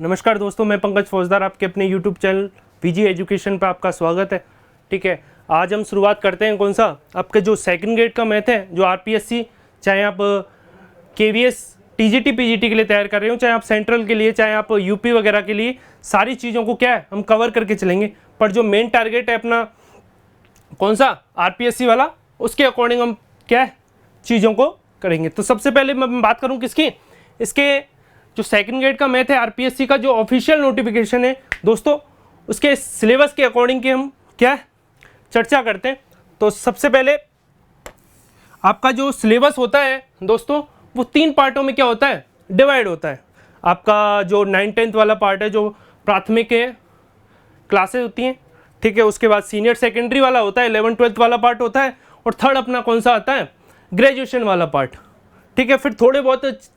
नमस्कार दोस्तों, मैं पंकज फौजदार, आपके अपने यूट्यूब चैनल पीजी एजुकेशन पर आपका स्वागत है। ठीक है, आज हम शुरुआत करते हैं कौन सा, आपके जो सेकंड ग्रेड का मैथ है, जो आरपीएससी, चाहे आप केवीएस टीजीटी पीजीटी के लिए तैयार कर रहे हो, चाहे आप सेंट्रल के लिए, चाहे आप यूपी वगैरह के लिए, सारी चीज़ों को क्या है हम कवर करके चलेंगे। पर जो मेन टारगेट है अपना कौन सा आरपीएससी वाला, उसके अकॉर्डिंग हम क्या है चीज़ों को करेंगे। तो सबसे पहले मैं बात करूँ किसकी, इसके जो सेकंड ग्रेड का मैथ है आरपीएससी का, जो ऑफिशियल नोटिफिकेशन है दोस्तों, उसके सिलेबस के अकॉर्डिंग की हम क्या है चर्चा करते हैं। तो सबसे पहले आपका जो सिलेबस होता है दोस्तों, वो 3 पार्टों में क्या होता है डिवाइड होता है। आपका जो 9th-10th वाला पार्ट है, जो प्राथमिक क्लासेस होती हैं, ठीक है, उसके बाद सीनियर सेकेंडरी वाला होता है, 11th-12th वाला पार्ट होता है, और थर्ड अपना कौन सा आता है ग्रेजुएशन वाला पार्ट। ठीक है, फिर थोड़े बहुत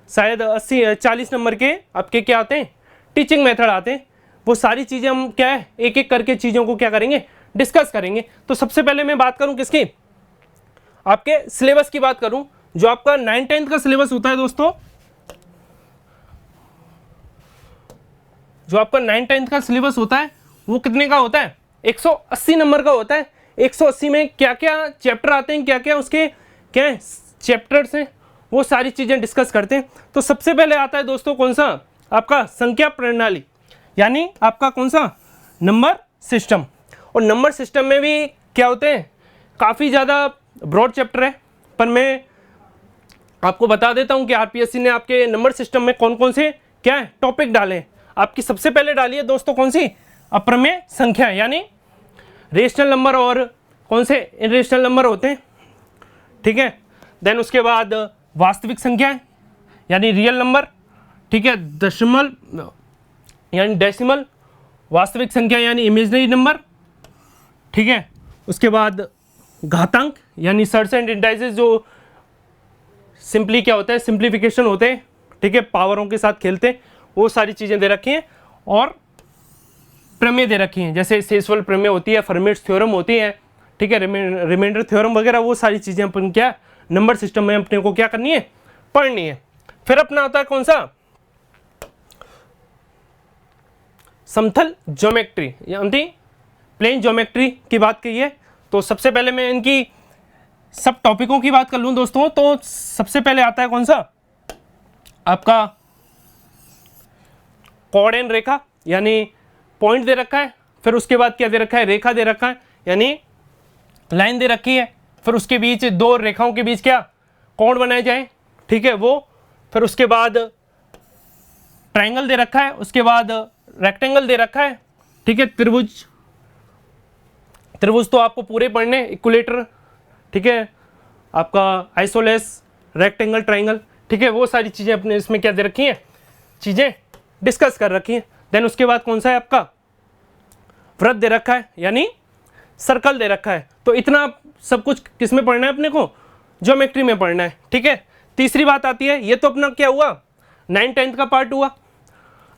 शायद 80-40 नंबर के आपके क्या आते हैं टीचिंग मेथड आते हैं। वो सारी चीज़ें हम क्या है एक एक करके चीज़ों को क्या करेंगे डिस्कस करेंगे। तो सबसे पहले मैं बात करूं किसकी, आपके सिलेबस की बात करूं। जो आपका 9th-10th का सिलेबस होता है दोस्तों, जो आपका 9th-10th का सिलेबस होता है वो कितने का होता है 180 नंबर का होता है। 180 में क्या क्या चैप्टर आते हैं, क्या क्या उसके क्या चैप्टर्स हैं, वो सारी चीज़ें डिस्कस करते हैं। तो सबसे पहले आता है दोस्तों कौन सा आपका संख्या प्रणाली, यानी आपका कौन सा नंबर सिस्टम। और नंबर सिस्टम में भी क्या होते हैं काफ़ी ज़्यादा ब्रॉड चैप्टर है, पर मैं आपको बता देता हूं कि आरपीएससी ने आपके नंबर सिस्टम में कौन कौन से क्या है टॉपिक डाले हैं। आपकी सबसे पहले डाली है दोस्तों कौन सी अप्रमेय संख्या, यानी रेशनल नंबर और कौन से इरेशनल नंबर होते हैं। ठीक है, देन उसके बाद वास्तविक संख्या यानी रियल नंबर, ठीक है, दशमल यानी डेसिमल, वास्तविक संख्या यानी इमेजिनरी नंबर, ठीक है, उसके बाद घातांक यानी सर्स एंड इंडाइसेस, जो सिंपली क्या होता है सिंप्लीफिकेशन होते हैं, ठीक है, पावरों के साथ खेलते हैं, वो सारी चीज़ें दे रखी हैं। और प्रमेय दे रखी हैं, जैसे सेसवल प्रमेय होती है, फर्मेट्स थ्योरम होती है, ठीक है, रिमाइंडर थ्योरम वगैरह, वो सारी चीज़ें अपन क्या नंबर सिस्टम में अपने को क्या करनी है पढ़नी है। फिर अपना आता है कौन सा समतल ज्योमेट्री यानी प्लेन ज्योमेट्री की बात की है। तो सबसे पहले मैं इनकी सब टॉपिकों की बात कर लूं दोस्तों, तो सबसे पहले आता है कौन सा आपका कोऑर्डिनेट रेखा, यानी पॉइंट दे रखा है। फिर उसके बाद क्या दे रखा है रेखा दे रखा है, यानी लाइन दे रखी है। फिर उसके बीच 2 रेखाओं के बीच क्या कोण बनाए जाए, ठीक है, वो। फिर उसके बाद ट्रायंगल दे रखा है, उसके बाद रेक्टेंगल दे रखा है, ठीक है, त्रिभुज। त्रिभुज तो आपको पूरे पढ़ने, इक्विलेटर, ठीक है, आपका आइसोलेस, रेक्टेंगल, ट्रायंगल, ठीक है, वो सारी चीज़ें अपने इसमें क्या दे रखी हैं चीज़ें डिस्कस कर रखी हैं। देन उसके बाद कौन सा है आपका वृत्त दे रखा है, यानी सर्कल दे रखा है। तो इतना सब कुछ किस में पढ़ना है अपने को ज्योमेट्री में पढ़ना है, ठीक है। तीसरी बात आती है, ये तो अपना क्या हुआ 9th-10th का पार्ट हुआ।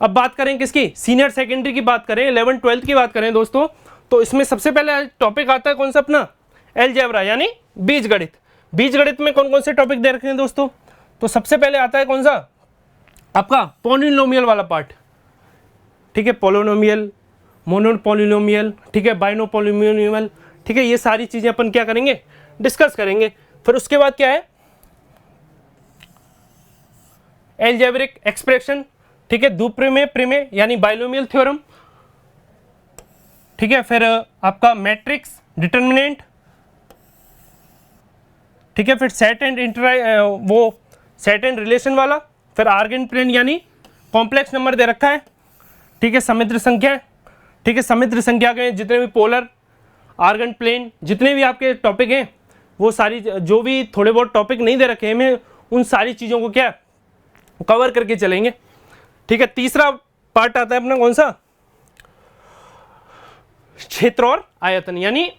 अब बात करें किसकी सीनियर सेकेंडरी की बात करें, 11th-12th की बात करें दोस्तों, तो इसमें सबसे पहले टॉपिक आता है कौन सा अपना अलजेब्रा, यानी बीजगणित। बीजगणित में कौन कौन से टॉपिक दे रखे हैं दोस्तों, तो सबसे पहले आता है कौन सा आपका पॉलिनोमियल वाला पार्ट, ठीक है, पॉलिनोमियल, मोनोपॉलिनोमियल, ठीक है, बाइनोपॉलिनोमियल, ठीक है, ये सारी चीजें अपन क्या करेंगे डिस्कस करेंगे। फिर उसके बाद क्या है अलजेब्रिक एक्सप्रेशन, ठीक है, द्विप्रमेय प्रमेय यानी बाइनोमियल थ्योरम, ठीक है। फिर आपका मैट्रिक्स डिटर्मिनेंट, ठीक है। फिर सेट एंड वो सेट एंड रिलेशन वाला। फिर आर्गन प्लेन यानी कॉम्प्लेक्स नंबर दे रखा है, ठीक है, समिद्र संख्या, ठीक है, समिद्र संख्या के जितने भी पोलर, आर्गन प्लेन, जितने भी आपके टॉपिक हैं, वो सारी जो भी थोड़े बहुत टॉपिक नहीं दे रखे हैं, मैं उन सारी चीज़ों को क्या कवर करके चलेंगे, ठीक है। तीसरा पार्ट आता है अपना कौन सा क्षेत्र और आयतन, यानी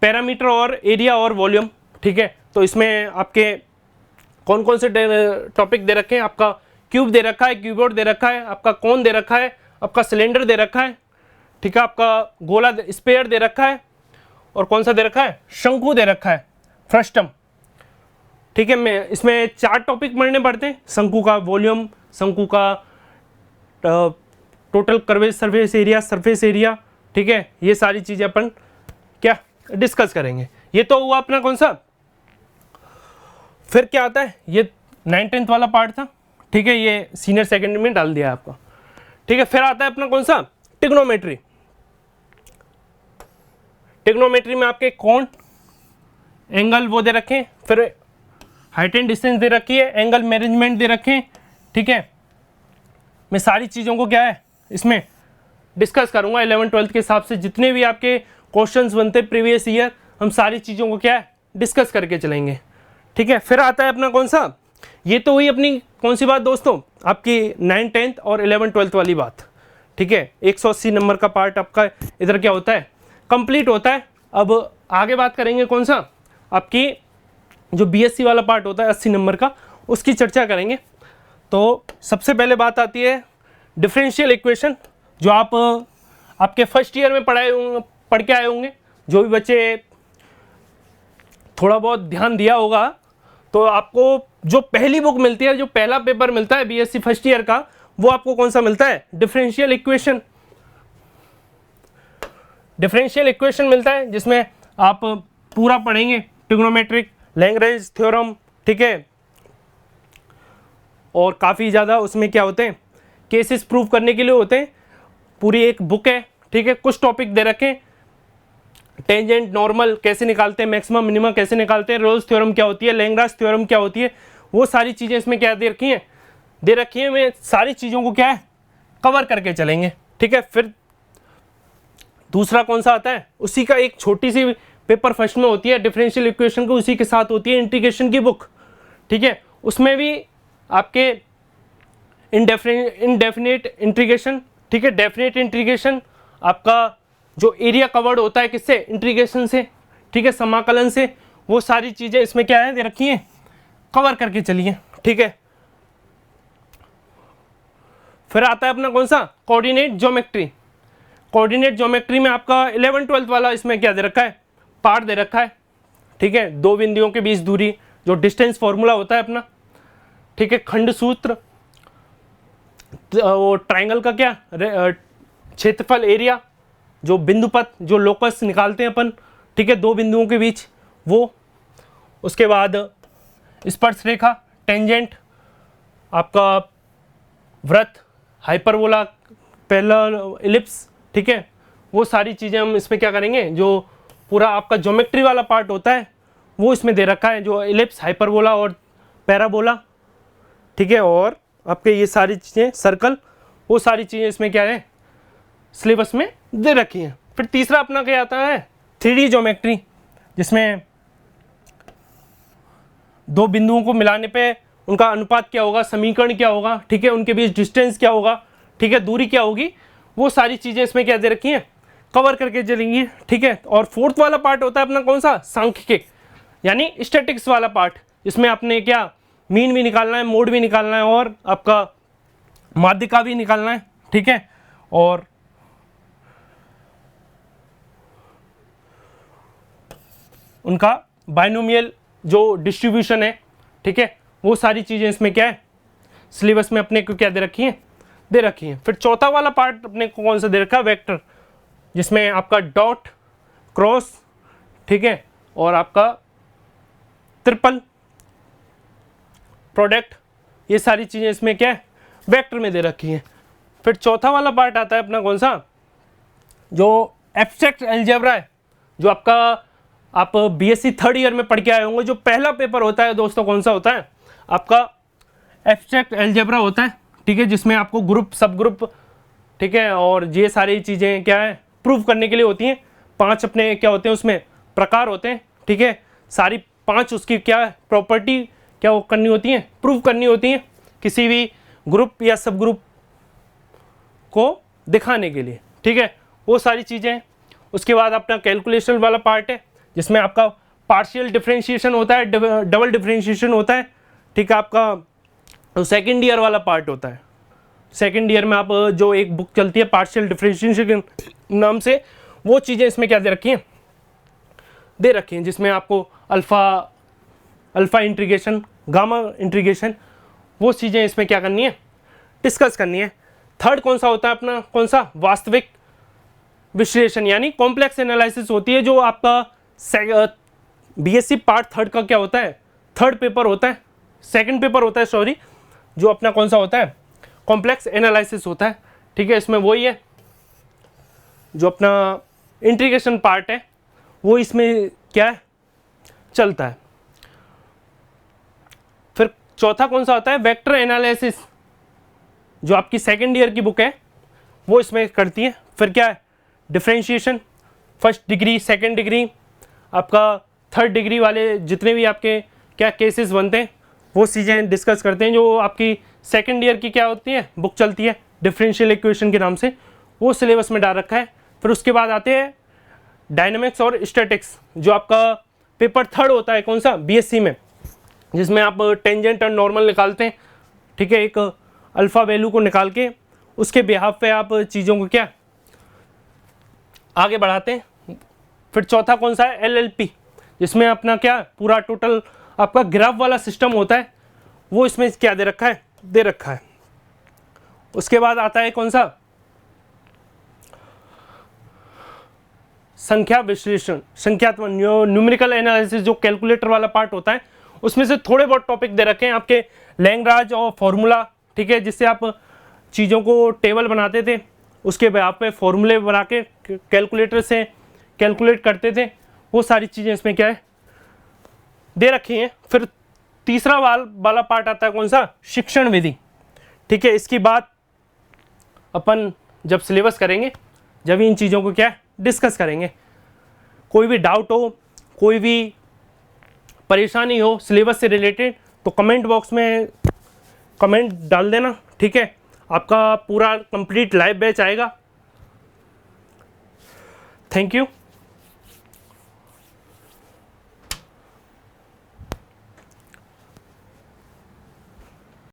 पैरामीटर और एरिया और वॉल्यूम, ठीक है। तो इसमें आपके कौन कौन से टॉपिक दे रखे हैं, आपका क्यूब दे रखा है, क्यूबॉइड दे रखा है, आपका कोन दे रखा है, आपका सिलेंडर दे रखा है, ठीक है, आपका गोला स्पेयर दे रखा है, और कौन सा दे रखा है शंकु दे रखा है, फ्रस्टम, ठीक है। मैं इसमें 4 टॉपिक पढ़ने पड़ते हैं, शंकु का वॉल्यूम, शंकु का टोटल कर्वेज सरफेस एरिया, ठीक है, ये सारी चीज़ें अपन क्या डिस्कस करेंगे। ये तो हुआ अपना कौन सा, फिर क्या आता है, ये 9th-10th वाला पार्ट था, ठीक है, ये सीनियर सेकेंडरी में डाल दिया आपका, ठीक है। फिर आता है अपना कौन सा, ट्रिग्नोमेट्री। ट्रिग्नोमेट्री में आपके कोण, एंगल वो दे रखे हैं, फिर हाइट एंड डिस्टेंस दे रखी है, एंगल मैनेजमेंट दे रखे हैं, ठीक है। मैं सारी चीज़ों को क्या है इसमें डिस्कस करूंगा 11th-12th के हिसाब से, जितने भी आपके क्वेश्चंस बनते प्रीवियस ईयर, हम सारी चीज़ों को क्या है डिस्कस करके चलेंगे, ठीक है। फिर आता है अपना कौन सा, ये तो हुई अपनी कौन सी बात दोस्तों, आपकी 9th, 10th और 11th, 12th वाली बात, ठीक है। 180 नंबर का पार्ट आपका इधर क्या होता है, कंप्लीट होता है। अब आगे बात करेंगे कौन सा, आपकी जो बीएससी वाला पार्ट होता है 80 नंबर का, उसकी चर्चा करेंगे। तो सबसे पहले बात आती है डिफरेंशियल इक्वेशन, जो आप आपके फर्स्ट ईयर में पढ़ के आए होंगे। जो भी बच्चे थोड़ा बहुत ध्यान दिया होगा तो आपको जो पहली बुक मिलती है, जो पहला पेपर मिलता है बीएससी फर्स्ट ईयर का, वो आपको कौन सा मिलता है, डिफरेंशियल इक्वेशन। डिफरेंशियल इक्वेशन मिलता है जिसमें आप पूरा पढ़ेंगे, ट्रिग्नोमेट्रिक, लैग्रेंज थ्योरम, ठीक है, और काफ़ी ज़्यादा उसमें क्या होते हैं, केसेस प्रूव करने के लिए होते हैं। पूरी एक बुक है, ठीक है, कुछ टॉपिक दे रखे हैं, टेंजेंट नॉर्मल कैसे निकालते हैं, मैक्सिमम मिनिमम कैसे निकालते हैं, रोल्स थ्योरम क्या होती है, लैग्रांज थ्योरम क्या होती है, वो सारी चीज़ें इसमें क्या दे रखी हैं, मैं सारी चीज़ों को क्या है कवर करके चलेंगे, ठीक है। फिर दूसरा कौन सा आता है, उसी का एक छोटी सी पेपर फर्स्ट में होती है डिफरेंशियल इक्वेशन को, उसी के साथ होती है इंटीग्रेशन की बुक, ठीक है। उसमें भी आपके इनडेफिनेट इंटीग्रेशन, ठीक है, डेफिनेट इंटीग्रेशन, आपका जो एरिया कवर्ड होता है किससे, इंटीग्रेशन से, ठीक है, समाकलन से, वो सारी चीज़ें इसमें क्या है दे रखी हैं, कवर करके चलिए, ठीक है। फिर आता है अपना कौन सा, कोऑर्डिनेट ज्योमेट्री। कोऑर्डिनेट ज्योमेट्री में आपका 11th-12th वाला इसमें क्या दे रखा है, पार्ट दे रखा है, ठीक है। दो बिंदुओं के बीच दूरी, जो डिस्टेंस फॉर्मूला होता है अपना, ठीक है, खंड सूत्र, वो ट्राइंगल का क्या क्षेत्रफल एरिया, जो बिंदुपथ, जो लोकस निकालते हैं अपन, ठीक है, दो बिंदुओं के बीच वो, उसके बाद स्पर्श रेखा, टेंजेंट, आपका वृत्त, हाइपरबोला, पैरेलल, इलिप्स, ठीक है, वो सारी चीज़ें हम इसमें क्या करेंगे। जो पूरा आपका ज्योमेट्री वाला पार्ट होता है वो इसमें दे रखा है, जो इलिप्स, हाइपरबोला और पैराबोला, ठीक है, और आपके ये सारी चीज़ें सर्कल, वो सारी चीज़ें इसमें क्या है सिलेबस में दे रखी हैं। फिर तीसरा अपना क्या आता है, 3D ज्योमेट्री, जिसमें दो बिंदुओं को मिलाने पे उनका अनुपात क्या होगा, समीकरण क्या होगा, ठीक है, उनके बीच डिस्टेंस क्या होगा, ठीक है, दूरी क्या होगी, वो सारी चीज़ें इसमें क्या दे रखी हैं, कवर करके चलेंगी, ठीक है। और फोर्थ वाला पार्ट होता है अपना कौन सा, सांख्यिकी, यानी स्टैटिक्स वाला पार्ट, जिसमें आपने क्या मीन भी निकालना है, मोड भी निकालना है, और आपका माध्यिका भी निकालना है, ठीक है, और उनका बाइनोमियल जो डिस्ट्रीब्यूशन है, ठीक है, वो सारी चीज़ें इसमें क्या है सिलेबस में अपने को क्या दे रखी हैं। फिर चौथा वाला पार्ट अपने को कौन सा दे रखा है, वेक्टर, जिसमें आपका डॉट, क्रॉस, ठीक है, और आपका ट्रिपल प्रोडक्ट, ये सारी चीज़ें इसमें क्या है वेक्टर में दे रखी हैं। फिर चौथा वाला पार्ट आता है अपना कौन सा, जो एब्स्ट्रैक्ट अलजेब्रा है, जो आपका आप बीएससी 3rd ईयर में पढ़ के आए होंगे। जो पहला पेपर होता है दोस्तों कौन सा होता है, आपका एब्स्ट्रैक्ट अलजेब्रा होता है, ठीक है, जिसमें आपको ग्रुप, सब ग्रुप, ठीक है, और ये सारी चीज़ें क्या है प्रूव करने के लिए होती हैं। 5 अपने क्या होते हैं उसमें प्रकार होते हैं, ठीक है, सारी 5 उसकी क्या प्रॉपर्टी क्या वो करनी होती हैं, प्रूव करनी होती हैं किसी भी ग्रुप या सब ग्रुप को दिखाने के लिए, ठीक है, वो सारी चीज़ें। उसके बाद अपना कैलकुलेशन वाला पार्ट है, जिसमें आपका पार्शियल डिफरेंशिएशन होता है, डबल डिफरेंशिएशन होता है, ठीक है, आपका सेकेंड ईयर वाला पार्ट होता है। सेकेंड ईयर में आप जो एक बुक चलती है पार्शियल डिफरेंशिएशन के नाम से, वो चीज़ें इसमें क्या दे रखी हैं, जिसमें आपको अल्फ़ा इंटीग्रेशन, गामा इंटीग्रेशन, वो चीज़ें इसमें क्या करनी है डिस्कस करनी है। थर्ड कौन सा होता है अपना, कौन सा, वास्तविक विश्लेषण यानी कॉम्प्लेक्स एनालिसिस होती है, जो आपका बीएससी पार्ट थर्ड का क्या होता है, थर्ड पेपर होता है, सेकंड पेपर होता है सॉरी, जो अपना कौन सा होता है, कॉम्प्लेक्स एनालिसिस होता है। ठीक है, इसमें वही है जो अपना इंटीग्रेशन पार्ट है वो इसमें क्या है, चलता है। फिर चौथा कौन सा होता है, वेक्टर एनालिसिस, जो आपकी सेकेंड ईयर की बुक है वो इसमें करती है। फिर क्या है, differentiation, first degree, second degree, आपका थर्ड डिग्री वाले जितने भी आपके क्या केसेस बनते हैं वो चीज़ें डिस्कस करते हैं, जो आपकी सेकेंड ईयर की क्या होती है, बुक चलती है डिफरेंशियल इक्वेशन के नाम से, वो सिलेबस में डाल रखा है। फिर उसके बाद आते हैं डायनामिक्स और स्टैटिक्स, जो आपका पेपर थर्ड होता है कौन सा, बीएससी में, जिसमें आप टेंजेंट और नॉर्मल निकालते हैं। ठीक है, एक अल्फ़ा वैल्यू को निकाल के उसके बिहाफ पे आप चीज़ों को क्या आगे बढ़ाते हैं। फिर चौथा कौन सा है, एलएलपी, जिसमें अपना क्या पूरा टोटल आपका ग्राफ वाला सिस्टम होता है, वो इसमें क्या दे रखा है, दे रखा है। उसके बाद आता है कौन सा, संख्या विश्लेषण, संख्यात्मक न्यूमेरिकल एनालिसिस, जो कैलकुलेटर वाला पार्ट होता है, उसमें से थोड़े बहुत टॉपिक दे रखे हैं आपके लैग्रांज और फॉर्मूला। ठीक है, जिससे आप चीज़ों को टेबल बनाते थे, उसके आप पे फॉर्मूले बना के कैलकुलेटर से कैलकुलेट करते थे, वो सारी चीज़ें इसमें क्या है दे रखी हैं। फिर तीसरा वाला पार्ट आता है कौन सा, शिक्षण विधि। ठीक है, इसकी बात अपन जब सिलेबस करेंगे जब इन चीज़ों को क्या डिस्कस करेंगे। कोई भी डाउट हो, कोई भी परेशानी हो सिलेबस से रिलेटेड, तो कमेंट बॉक्स में कमेंट डाल देना। ठीक है, आपका पूरा कंप्लीट लाइव बैच आएगा। Thank you.